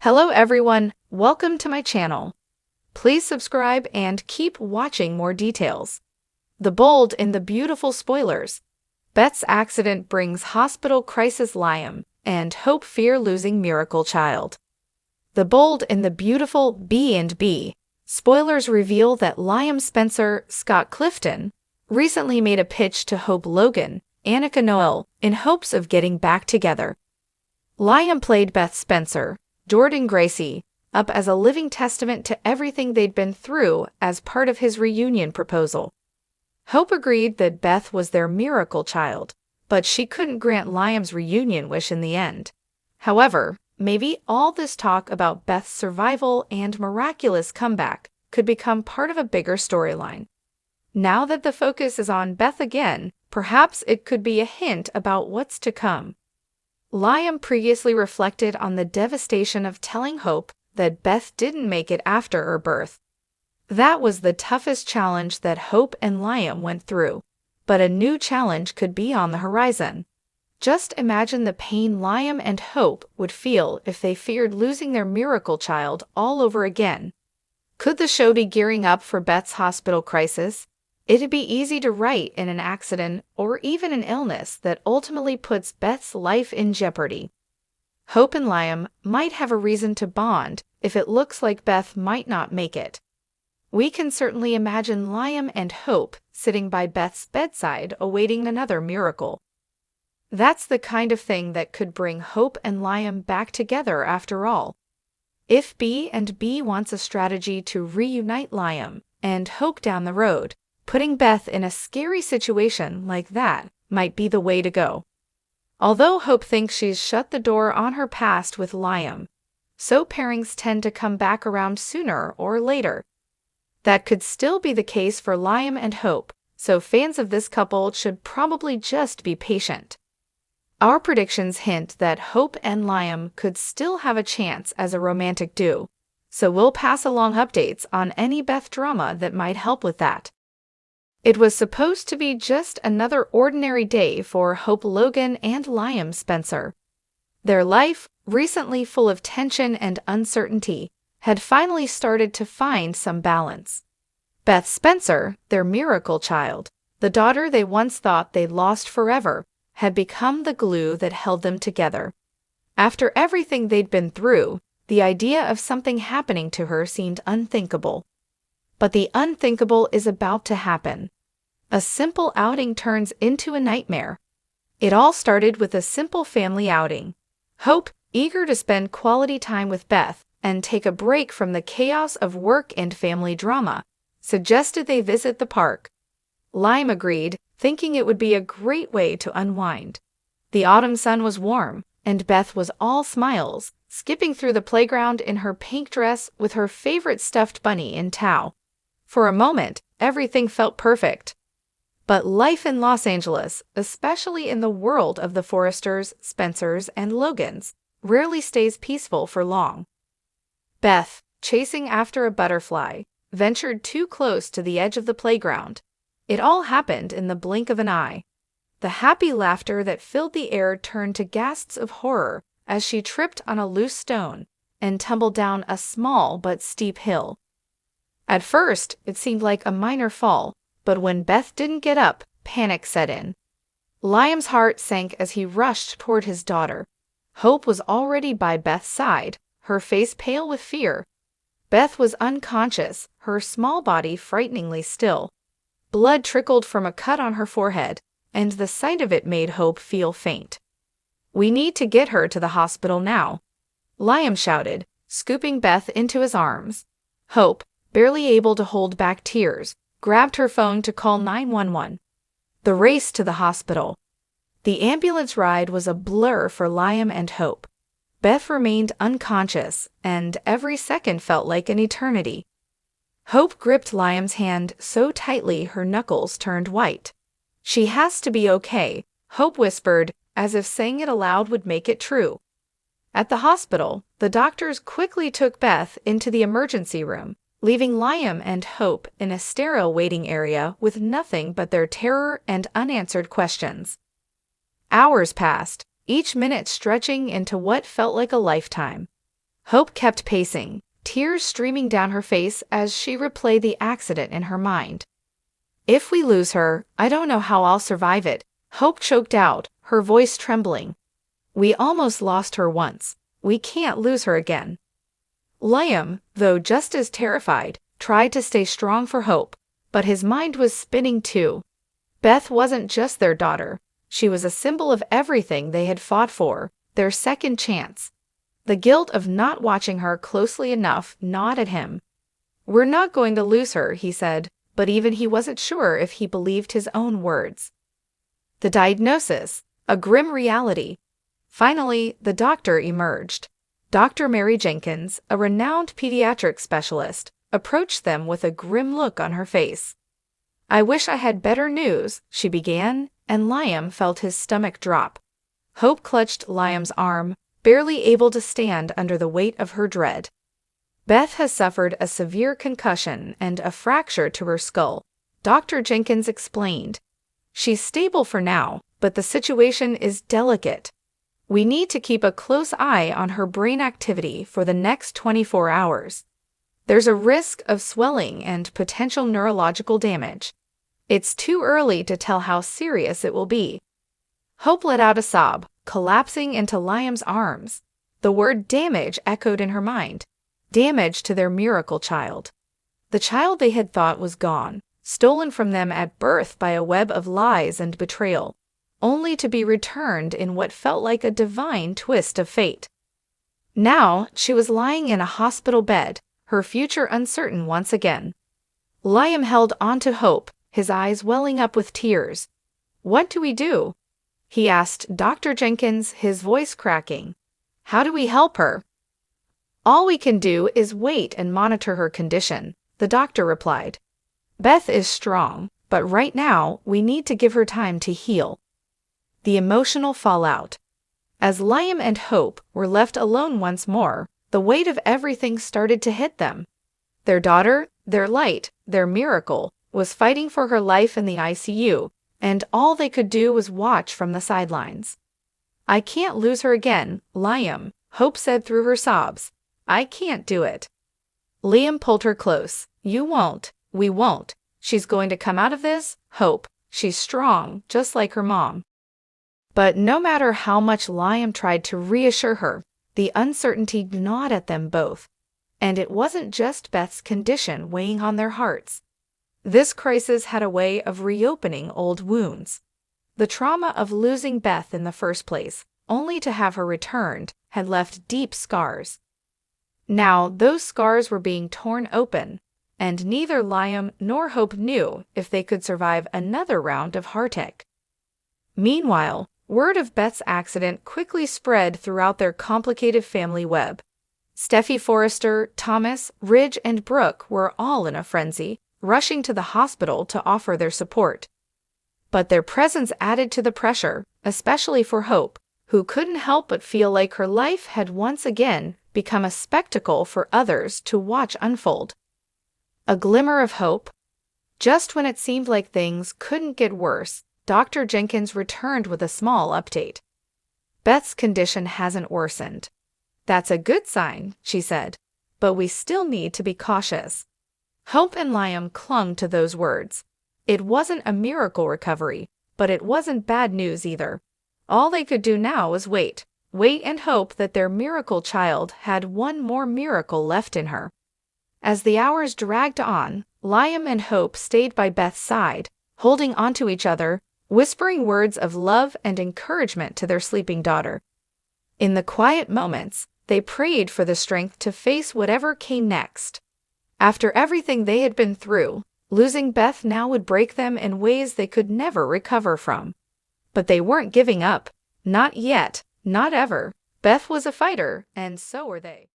Hello everyone, welcome to my channel. Please subscribe and keep watching more details. The bold and the beautiful spoilers. Beth's accident brings hospital crisis Liam, and Hope fear losing miracle child. The bold and the beautiful B&B. Spoilers reveal that Liam Spencer Scott Clifton recently made a pitch to Hope Logan, Annika Noel, in hopes of getting back together. Liam played Beth Spencer, Jordan Gracie, up as a living testament to everything they'd been through as part of his reunion proposal. Hope agreed that Beth was their miracle child, but she couldn't grant Liam's reunion wish in the end. However, maybe all this talk about Beth's survival and miraculous comeback could become part of a bigger storyline. Now that the focus is on Beth again, perhaps it could be a hint about what's to come. Liam previously reflected on the devastation of telling Hope that Beth didn't make it after her birth. That was the toughest challenge that Hope and Liam went through, but a new challenge could be on the horizon. Just imagine the pain Liam and Hope would feel if they feared losing their miracle child all over again. Could the show be gearing up for Beth's hospital crisis? It'd be easy to write in an accident or even an illness that ultimately puts Beth's life in jeopardy. Hope and Liam might have a reason to bond if it looks like Beth might not make it. We can certainly imagine Liam and Hope sitting by Beth's bedside awaiting another miracle. That's the kind of thing that could bring Hope and Liam back together after all. If B&B wants a strategy to reunite Liam and Hope down the road, putting Beth in a scary situation like that might be the way to go. Although Hope thinks she's shut the door on her past with Liam, so pairings tend to come back around sooner or later. That could still be the case for Liam and Hope, so fans of this couple should probably just be patient. Our predictions hint that Hope and Liam could still have a chance as a romantic duo, so we'll pass along updates on any Beth drama that might help with that. It was supposed to be just another ordinary day for Hope Logan and Liam Spencer. Their life, recently full of tension and uncertainty, had finally started to find some balance. Beth Spencer, their miracle child, the daughter they once thought they'd lost forever, had become the glue that held them together. After everything they'd been through, the idea of something happening to her seemed unthinkable. But the unthinkable is about to happen. A simple outing turns into a nightmare. It all started with a simple family outing. Hope, eager to spend quality time with Beth and take a break from the chaos of work and family drama, suggested they visit the park. Liam agreed, thinking it would be a great way to unwind. The autumn sun was warm, and Beth was all smiles, skipping through the playground in her pink dress with her favorite stuffed bunny in tow. For a moment, everything felt perfect. But life in Los Angeles, especially in the world of the Forresters, Spencers, and Logans, rarely stays peaceful for long. Beth, chasing after a butterfly, ventured too close to the edge of the playground. It all happened in the blink of an eye. The happy laughter that filled the air turned to gasps of horror as she tripped on a loose stone and tumbled down a small but steep hill. At first, it seemed like a minor fall, but when Beth didn't get up, panic set in. Liam's heart sank as he rushed toward his daughter. Hope was already by Beth's side, her face pale with fear. Beth was unconscious, her small body frighteningly still. Blood trickled from a cut on her forehead, and the sight of it made Hope feel faint. "We need to get her to the hospital now," Liam shouted, scooping Beth into his arms. Hope, barely able to hold back tears, grabbed her phone to call 911. The race to the hospital. The ambulance ride was a blur for Liam and Hope. Beth remained unconscious, and every second felt like an eternity. Hope gripped Liam's hand so tightly her knuckles turned white. "She has to be okay," Hope whispered, as if saying it aloud would make it true. At the hospital, the doctors quickly took Beth into the emergency room, leaving Liam and Hope in a sterile waiting area with nothing but their terror and unanswered questions. Hours passed, each minute stretching into what felt like a lifetime. Hope kept pacing, tears streaming down her face as she replayed the accident in her mind. If we lose her, I don't know how I'll survive it, Hope choked out, her voice trembling. We almost lost her once. We can't lose her again. Liam, though just as terrified, tried to stay strong for Hope, but his mind was spinning too. Beth wasn't just their daughter. She was a symbol of everything they had fought for, their second chance. The guilt of not watching her closely enough gnawed at him. We're not going to lose her, he said, but even he wasn't sure if he believed his own words. The diagnosis, a grim reality. Finally, the doctor emerged. Dr. Mary Jenkins, a renowned pediatric specialist, approached them with a grim look on her face. I wish I had better news, she began, and Liam felt his stomach drop. Hope clutched Liam's arm, barely able to stand under the weight of her dread. Beth has suffered a severe concussion and a fracture to her skull, Dr. Jenkins explained. She's stable for now, but the situation is delicate. We need to keep a close eye on her brain activity for the next 24 hours. There's a risk of swelling and potential neurological damage. It's too early to tell how serious it will be. Hope let out a sob, collapsing into Liam's arms. The word damage echoed in her mind. Damage to their miracle child. The child they had thought was gone, stolen from them at birth by a web of lies and betrayal, only to be returned in what felt like a divine twist of fate. Now she was lying in a hospital bed, her future uncertain once again. Liam held on to Hope, his eyes welling up with tears. What do we do? He asked Dr. Jenkins, his voice cracking. How do we help her? All we can do is wait and monitor her condition, the doctor replied. Beth is strong, but right now we need to give her time to heal. The emotional fallout. As Liam and Hope were left alone once more, the weight of everything started to hit them. Their daughter, their light, their miracle, was fighting for her life in the ICU, and all they could do was watch from the sidelines. I can't lose her again, Liam, Hope said through her sobs. I can't do it. Liam pulled her close. You won't. We won't. She's going to come out of this, Hope. She's strong, just like her mom. But no matter how much Liam tried to reassure her, the uncertainty gnawed at them both. And it wasn't just Beth's condition weighing on their hearts. This crisis had a way of reopening old wounds. The trauma of losing Beth in the first place, only to have her returned, had left deep scars. Now those scars were being torn open, and neither Liam nor Hope knew if they could survive another round of heartache. Meanwhile, word of Beth's accident quickly spread throughout their complicated family web. Steffi Forrester, Thomas, Ridge, and Brooke were all in a frenzy, rushing to the hospital to offer their support. But their presence added to the pressure, especially for Hope, who couldn't help but feel like her life had once again become a spectacle for others to watch unfold. A glimmer of hope. Just when it seemed like things couldn't get worse, Dr. Jenkins returned with a small update. Beth's condition hasn't worsened. That's a good sign, she said, but we still need to be cautious. Hope and Liam clung to those words. It wasn't a miracle recovery, but it wasn't bad news either. All they could do now was wait and hope that their miracle child had one more miracle left in her. As the hours dragged on, Liam and Hope stayed by Beth's side, holding onto each other, whispering words of love and encouragement to their sleeping daughter. In the quiet moments, they prayed for the strength to face whatever came next. After everything they had been through, losing Beth now would break them in ways they could never recover from. But they weren't giving up. Not yet. Not ever. Beth was a fighter, and so were they.